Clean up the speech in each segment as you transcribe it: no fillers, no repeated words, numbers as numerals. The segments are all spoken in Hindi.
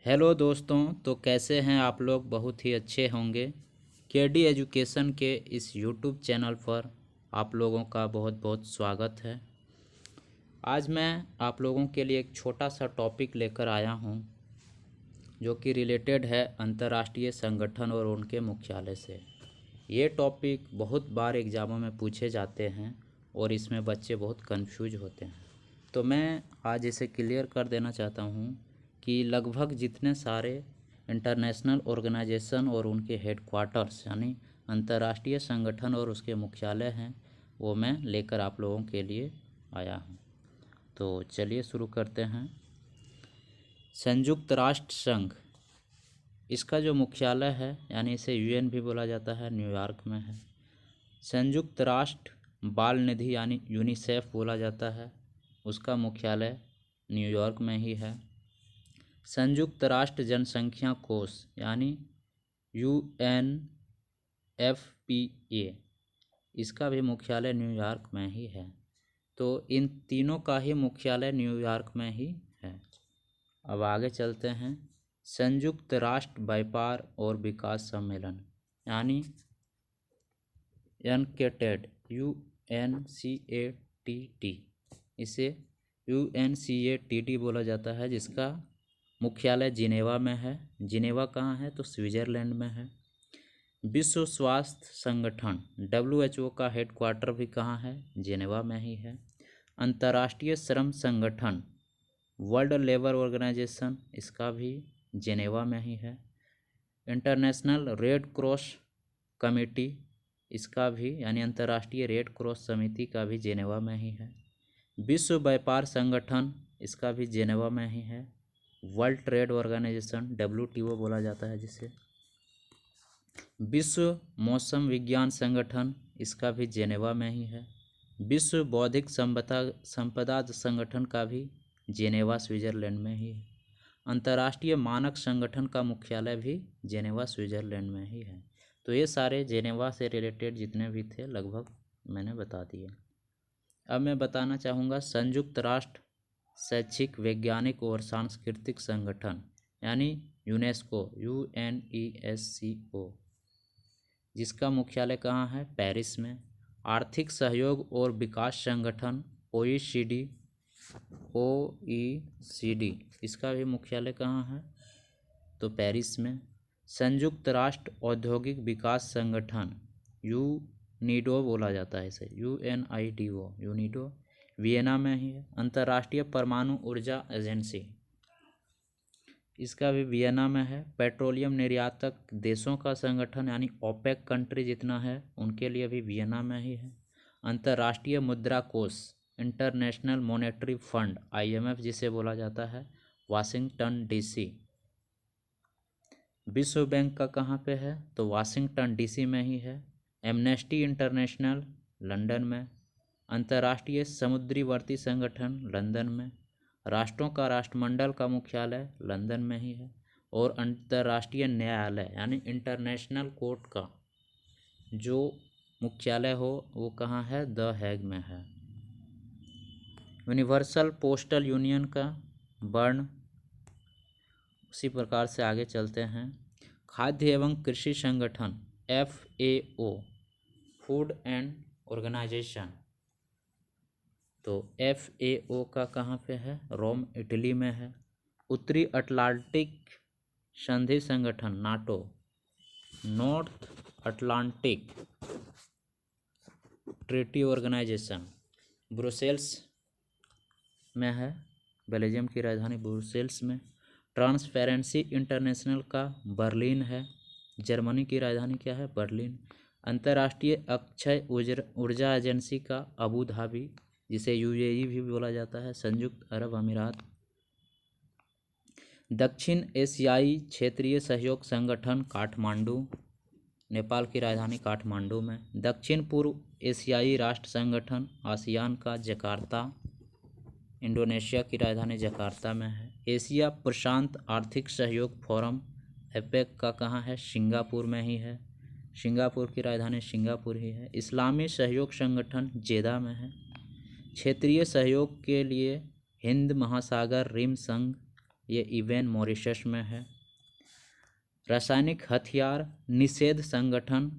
हेलो दोस्तों। तो कैसे हैं आप लोग? बहुत ही अच्छे होंगे। केडी एजुकेशन के इस यूट्यूब चैनल पर आप लोगों का बहुत बहुत स्वागत है। आज मैं आप लोगों के लिए एक छोटा सा टॉपिक लेकर आया हूं जो कि रिलेटेड है अंतर्राष्ट्रीय संगठन और उनके मुख्यालय से। ये टॉपिक बहुत बार एग्ज़ामों में पूछे जाते हैं और इसमें बच्चे बहुत कंफ्यूज होते हैं। तो मैं आज इसे क्लियर कर देना चाहता हूँ कि लगभग जितने सारे इंटरनेशनल ऑर्गेनाइजेशन और उनके हेडक्वार्टर्स यानी अंतर्राष्ट्रीय संगठन और उसके मुख्यालय हैं वो मैं लेकर आप लोगों के लिए आया हूँ। तो चलिए शुरू करते हैं। संयुक्त राष्ट्र संघ, इसका जो मुख्यालय है यानी इसे यूएन भी बोला जाता है, न्यूयॉर्क में है। संयुक्त राष्ट्र बाल निधि यानी यूनिसेफ बोला जाता है, उसका मुख्यालय न्यूयॉर्क में ही है। संयुक्त राष्ट्र जनसंख्या कोष यानी UNFPA, इसका भी मुख्यालय न्यूयॉर्क में ही है। तो इन तीनों का ही मुख्यालय न्यूयॉर्क में ही है। अब आगे चलते हैं। संयुक्त राष्ट्र व्यापार और विकास सम्मेलन यानी UNCTAD, इसे UNCTAD बोला जाता है, जिसका मुख्यालय जिनेवा में है। जिनेवा कहाँ है? तो स्विट्ज़रलैंड में है। विश्व स्वास्थ्य संगठन WHO का हेडक्वार्टर भी कहाँ है? जिनेवा में ही है। अंतर्राष्ट्रीय श्रम संगठन वर्ल्ड लेबर ऑर्गेनाइजेशन, इसका भी जिनेवा में ही है। इंटरनेशनल रेड क्रॉस कमेटी, इसका भी यानी अंतर्राष्ट्रीय रेड क्रॉस समिति का भी जिनेवा में ही है। विश्व व्यापार संगठन, इसका भी जिनेवा में ही है। वर्ल्ड ट्रेड ऑर्गेनाइजेशन WTO बोला जाता है जिसे। विश्व मौसम विज्ञान संगठन, इसका भी जिनेवा में ही है। विश्व बौद्धिक संपदा संगठन का भी जिनेवा स्विट्ज़रलैंड में ही है। अंतर्राष्ट्रीय मानक संगठन का मुख्यालय भी जिनेवा स्विट्ज़रलैंड में ही है। तो ये सारे जिनेवा से रिलेटेड जितने भी थे लगभग मैंने बता दिए। अब मैं बताना चाहूँगा संयुक्त राष्ट्र शैक्षिक, वैज्ञानिक और सांस्कृतिक संगठन यानी यूनेस्को, UNESCO, जिसका मुख्यालय कहाँ है? पेरिस में। आर्थिक सहयोग और विकास संगठन OECD, इसका भी मुख्यालय कहाँ है? तो पेरिस में। संयुक्त राष्ट्र औद्योगिक विकास संगठन UNIDO बोला जाता है इसे, UNIDO, वियना में ही है। अंतर्राष्ट्रीय परमाणु ऊर्जा एजेंसी, इसका भी वियना में है। पेट्रोलियम निर्यातक देशों का संगठन यानी OPEC कंट्री जितना है उनके लिए भी वियना में ही है। अंतर्राष्ट्रीय मुद्रा कोष इंटरनेशनल मॉनेटरी फंड IMF जिसे बोला जाता है, वाशिंगटन DC। विश्व बैंक का कहाँ पे है? तो वाशिंगटन DC में ही है। एमनेस्टी इंटरनेशनल लंदन में। अंतर्राष्ट्रीय समुद्रीवर्ती संगठन लंदन में। राष्ट्रों का राष्ट्रमंडल का मुख्यालय लंदन में ही है। और अंतर्राष्ट्रीय न्यायालय यानी इंटरनेशनल कोर्ट का जो मुख्यालय हो वो कहाँ है? द हैग में है। यूनिवर्सल पोस्टल यूनियन का बर्न, उसी प्रकार से आगे चलते हैं। खाद्य एवं कृषि संगठन FAO, फूड एंड ऑर्गेनाइजेशन, तो FAO का कहाँ पे है? रोम, इटली में है। उत्तरी अटलांटिक संधि संगठन NATO, North Atlantic Treaty Organisation, Brussels में है, बेल्जियम की राजधानी ब्रुसेल्स में। ट्रांसपेरेंसी इंटरनेशनल का बर्लिन है, जर्मनी की राजधानी क्या है? बर्लिन। अंतर्राष्ट्रीय अक्षय ऊर्जा एजेंसी का अबू धाबी, जिसे UAE भी बोला जाता है, संयुक्त अरब अमीरात। दक्षिण एशियाई क्षेत्रीय सहयोग संगठन काठमांडू, नेपाल की राजधानी काठमांडू में। दक्षिण पूर्व एशियाई राष्ट्र संगठन आसियान का जकार्ता, इंडोनेशिया की राजधानी जकार्ता में है। एशिया प्रशांत आर्थिक सहयोग फोरम APEC का कहाँ है? सिंगापुर में ही है। सिंगापुर की राजधानी सिंगापुर ही है। इस्लामी सहयोग संगठन जेदा में है। क्षेत्रीय सहयोग के लिए हिंद महासागर रिम संघ ये इवेन मॉरिशस में है। रासायनिक हथियार निषेध संगठन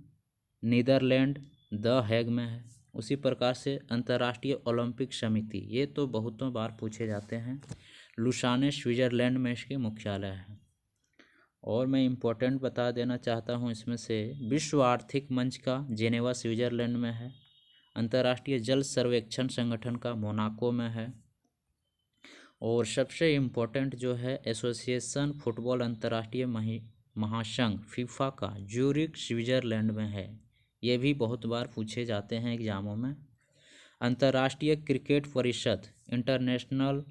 नीदरलैंड द हेग में है। उसी प्रकार से अंतर्राष्ट्रीय ओलंपिक समिति, ये तो बहुतों बार पूछे जाते हैं, लुसाने स्विट्ज़रलैंड में इसके मुख्यालय है। और मैं इम्पोर्टेंट बता देना चाहता हूँ इसमें से, विश्व आर्थिक मंच का जेनेवा स्विट्ज़रलैंड में है। अंतर्राष्ट्रीय जल सर्वेक्षण संगठन का मोनाको में है। और सबसे इम्पोर्टेंट जो है एसोसिएशन फुटबॉल अंतर्राष्ट्रीय महासंघ फीफा का ज्यूरिख स्विट्ज़रलैंड में है। ये भी बहुत बार पूछे जाते हैं एग्जामों में। अंतर्राष्ट्रीय क्रिकेट परिषद इंटरनेशनल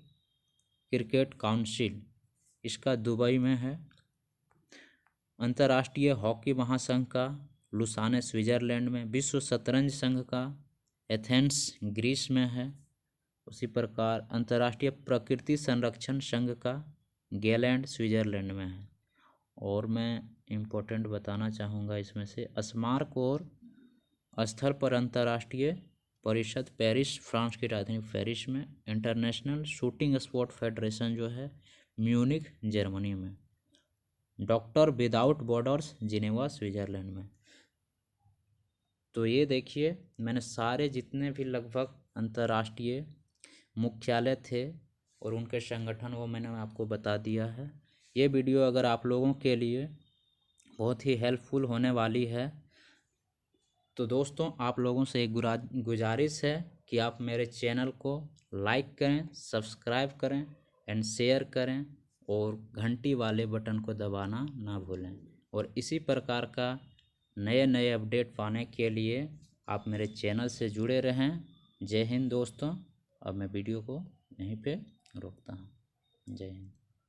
क्रिकेट काउंसिल, इसका दुबई में है। अंतर्राष्ट्रीय हॉकी महासंघ का लुसाने स्विट्ज़रलैंड में। विश्व शतरंज संघ का एथेंस ग्रीस में है। उसी प्रकार अंतर्राष्ट्रीय प्रकृति संरक्षण संघ का गेलैंड स्विट्ज़रलैंड में है। और मैं इम्पोर्टेंट बताना चाहूँगा इसमें से, स्मारक और स्थल पर अंतर्राष्ट्रीय परिषद पेरिस, फ्रांस की राजधानी पेरिस में। इंटरनेशनल शूटिंग स्पोर्ट फेडरेशन जो है म्यूनिख जर्मनी में। Doctor without borders Geneva Switzerland में। तो ये देखिए, मैंने सारे जितने भी लगभग अंतर्राष्ट्रीय मुख्यालय थे और उनके संगठन वो मैंने आपको बता दिया है। ये वीडियो अगर आप लोगों के लिए बहुत ही हेल्पफुल होने वाली है तो दोस्तों आप लोगों से एक गुजारिश है कि आप मेरे चैनल को लाइक करें, सब्सक्राइब करें एंड शेयर करें और घंटी वाले बटन को दबाना ना भूलें। और इसी प्रकार का नए नए अपडेट पाने के लिए आप मेरे चैनल से जुड़े रहें। जय हिंद दोस्तों। अब मैं वीडियो को यहीं पे रोकता हूँ। जय हिंद।